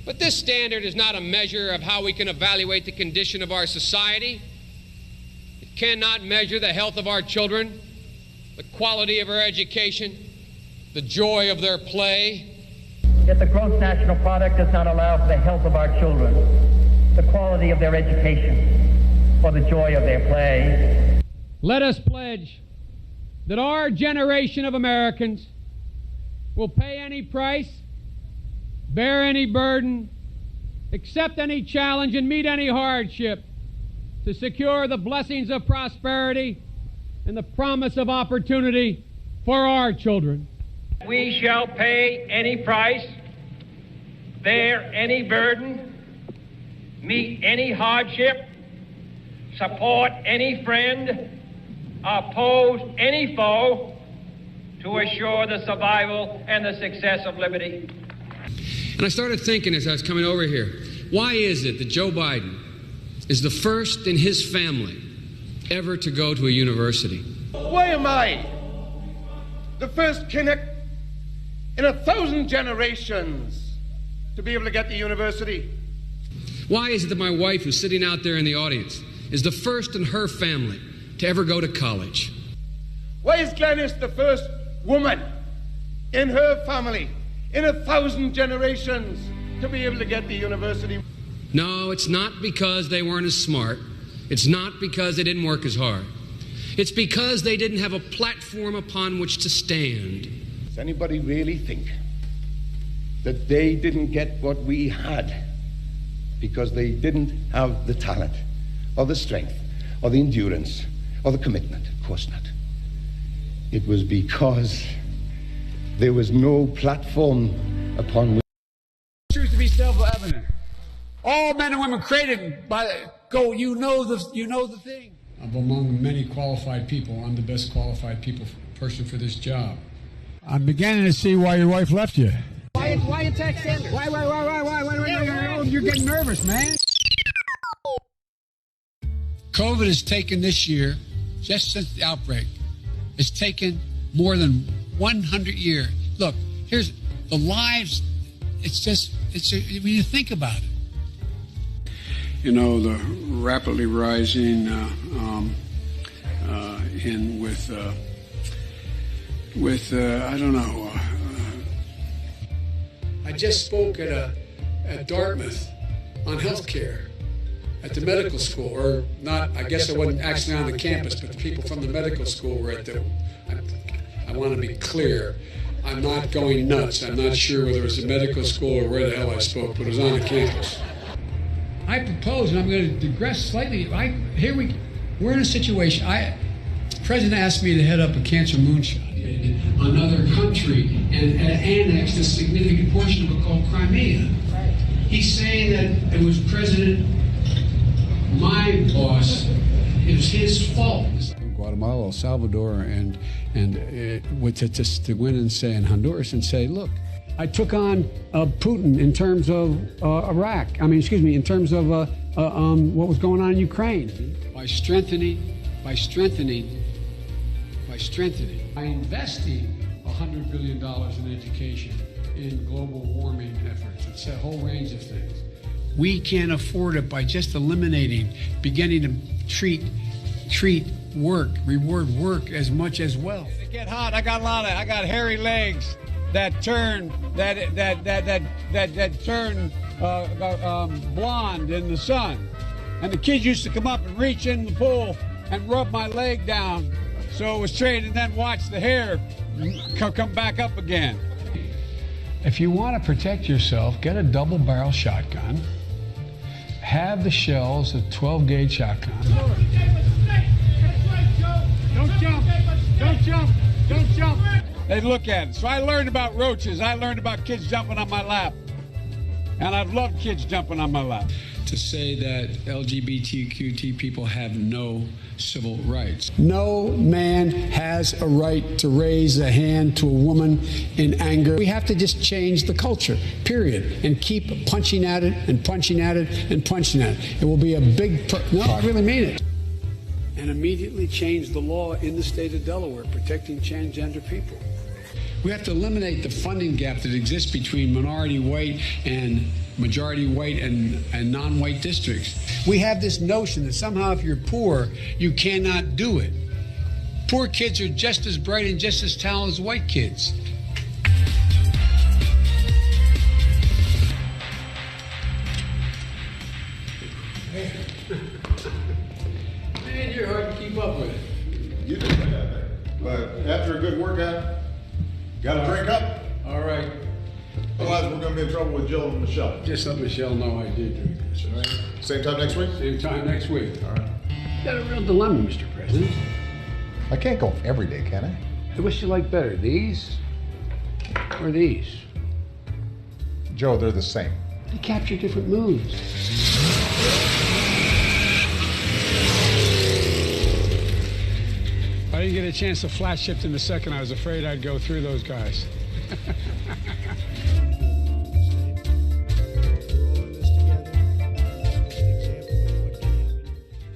But this standard is not a measure of how we can evaluate the condition of our society. It cannot measure the health of our children, the quality of our education, the joy of their play. Yet the gross national product does not allow for the health of our children, the quality of their education, or the joy of their play. Let us pledge that our generation of Americans will pay any price, bear any burden, accept any challenge, and meet any hardship to secure the blessings of prosperity and the promise of opportunity for our children. We shall pay any price, bear any burden, meet any hardship, support any friend, oppose any foe to assure the survival and the success of liberty. And I started thinking as I was coming over here, why is it that Joe Biden is the first in his family ever to go to a university? Why am I the first Kinnick in 1,000 generations to be able to get to university? Why is it that my wife, who's sitting out there in the audience, is the first in her family to ever go to college? Why is Glenys the first woman in her family in 1,000 generations to be able to get to university? No, it's not because they weren't as smart. It's not because they didn't work as hard. It's because they didn't have a platform upon which to stand. Does anybody really think that they didn't get what we had because they didn't have the talent or the strength or the endurance or the commitment? Of course not. It was because there was no platform upon which. Truth to be self-evident. All men and women created by you know the thing. Among many qualified people, I'm the best qualified person for this job. I'm beginning to see why your wife left you. Why attack Sanders? Why? You're getting nervous, man. COVID has taken this year, just since the outbreak, it's taken more than 100 years. Look, here's the lives. When you think about it. You know, the rapidly rising I don't know. I just spoke at Dartmouth on healthcare at the medical school, or not. I guess I wasn't actually on the campus, but the people from the medical school were at the. I want to be clear. I'm not going nuts. I'm not sure whether it was a medical school or where the hell I spoke, but it was on the campus. I propose, and I'm going to digress slightly. We're in a situation. The president asked me to head up a cancer moonshot in another country and annex a significant portion of it called Crimea. Right. He's saying that it was my boss, it was his fault. Guatemala, El Salvador, and to win and say in Honduras and say, look, I took on Putin in terms of Iraq. In terms of what was going on in Ukraine. By strengthening, by investing $100 billion in education, in global warming efforts. It's a whole range of things. We can't afford it by just beginning to treat reward work as much as wealth. It get hot. I got hairy legs that turn blonde in the sun, and the kids used to come up and reach in the pool and rub my leg down so it was straight, and then watch the hair come back up again. If you want to protect yourself, get a double-barrel shotgun. Have the shells, a 12-gauge shotgun. Don't jump. They look at it. So I learned about roaches. I learned about kids jumping on my lap. And I've loved kids jumping on my lap. To say that LGBTQ people have no civil rights. No man has a right to raise a hand to a woman in anger. We have to just change the culture, period, and keep punching at it and punching at it and punching at it. It will be a big... No, I really mean it. and immediately change the law in the state of Delaware protecting transgender people. We have to eliminate the funding gap that exists between minority white and majority white and non-white districts. We have this notion that somehow if you're poor, you cannot do it. Poor kids are just as bright and just as talented as white kids. Man, you're hard to keep up with. You do that, but after a good workout, gotta drink up. All right. Otherwise, we're gonna be in trouble with Jill and Michelle. Just let Michelle know I did drink this, all right? Same time next week? Same time next week. All right. You got a real dilemma, Mr. President. I can't go every day, can I? Which you like better, these or these? Joe, they're the same. They capture different moods. I didn't get a chance to flash shift in the second. I was afraid I'd go through those guys.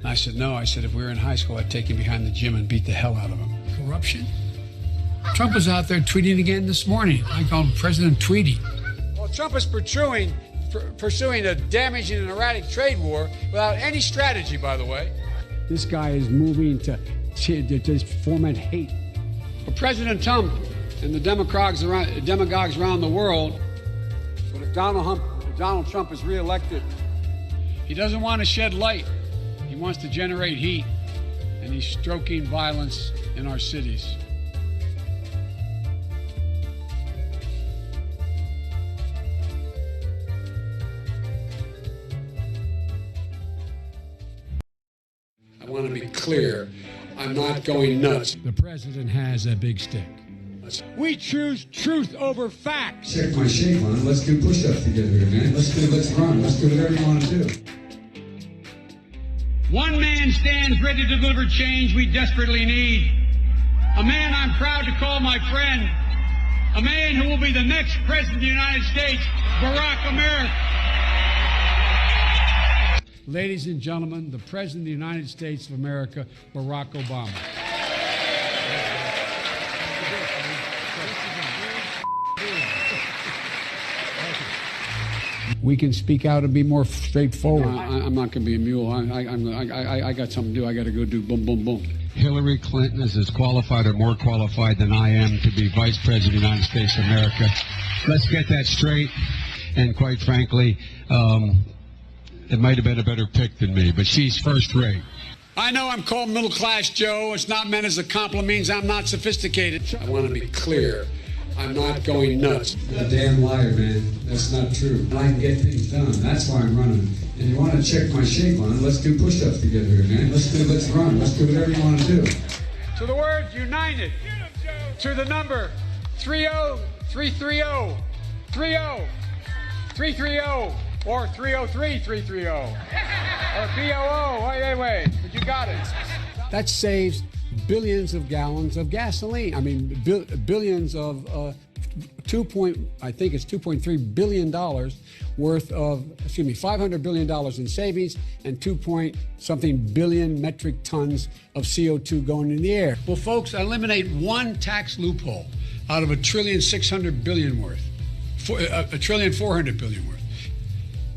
I said, no. I said, if we were in high school, I'd take him behind the gym and beat the hell out of him. Corruption? Trump was out there tweeting again this morning. I call him President Tweety. Well, Trump is pursuing a damaging and erratic trade war without any strategy, by the way. This guy is moving to foment hate. But President Trump and the demagogues around the world, but if Donald Trump is reelected, he doesn't want to shed light. He wants to generate heat, and he's stoking violence in our cities. I want to be clear. I'm not going nuts. The president has a big stick. We choose truth over facts. Check my shape on it. Let's do push-ups together here, man. Let's run. Let's do whatever you want to do. One man stands ready to deliver change we desperately need. A man I'm proud to call my friend. A man who will be the next president of the United States, Barack America. Ladies and gentlemen, the President of the United States of America, Barack Obama. We can speak out and be more straightforward. I'm not going to be a mule. I got something to do. I got to go do boom, boom, boom. Hillary Clinton is as qualified or more qualified than I am to be Vice President of the United States of America. Let's get that straight. And quite frankly, it might have been a better pick than me, but she's first rate. I know I'm called middle class, Joe. It's not meant as a compliment. It means I'm not sophisticated. I want to be clear. I'm not going nuts. You're a damn liar, man. That's not true. I can get things done. That's why I'm running. And you want to check my shape on it, let's do push-ups together here, man. Let's run. Let's do whatever you want to do. To the words united. To the number 30330. 30330. Or 303-330. Or BOO. Wait. But you got it. That saves billions of gallons of gasoline. I mean, billions of I think it's $2.3 billion worth of, $500 billion in savings and 2-point-something billion metric tons of CO2 going in the air. Well, folks, eliminate one tax loophole out of $1.6 trillion worth, $1.4 trillion worth.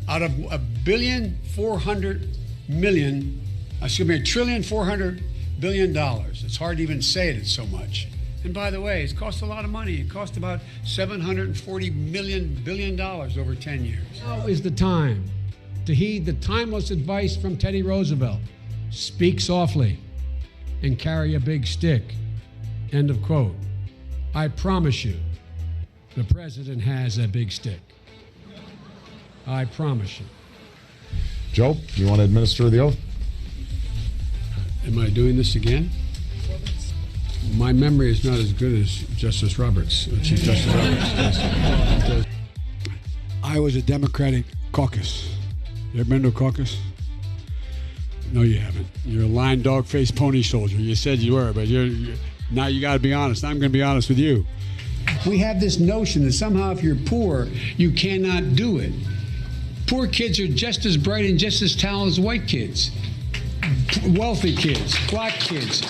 Out of $1.4 billion. It's hard to even say it, it's so much. And by the way, it's cost a lot of money. It cost about $740 billion over 10 years. Now is the time to heed the timeless advice from Teddy Roosevelt. Speak softly and carry a big stick. End of quote. I promise you, the president has a big stick. I promise you. Joe, you want to administer the oath? Am I doing this again? My memory is not as good as Justice Roberts, Chief Justice Roberts. I was a Democratic caucus. You ever been to a caucus? No, you haven't. You're a lying dog-faced pony soldier. You said you were, but now you got to be honest. I'm going to be honest with you. We have this notion that somehow if you're poor, you cannot do it. Poor kids are just as bright and just as talented as white kids. wealthy kids, black kids.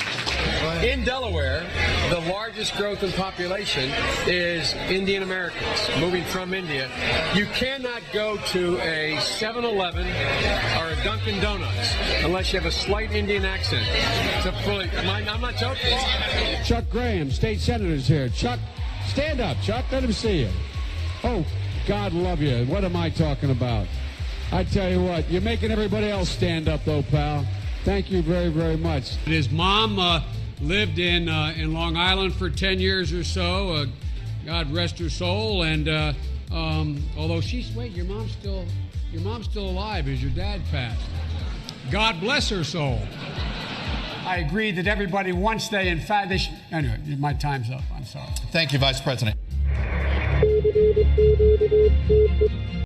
In Delaware, the largest growth in population is Indian Americans moving from India. You cannot go to a 7-Eleven or a Dunkin' Donuts unless you have a slight Indian accent. I'm not joking. Chuck Graham, state senator's here. Chuck, stand up, Chuck. Let him see you. Oh, God love you. What am I talking about? I tell you what, you're making everybody else stand up, though, pal. Thank you very, very much. His mom lived in Long Island for 10 years or so. God rest her soul. And although your mom's still alive as your dad passed. God bless her soul. I agree that everybody, once they, in fact, anyway, my time's up. I'm sorry. Thank you, Vice President.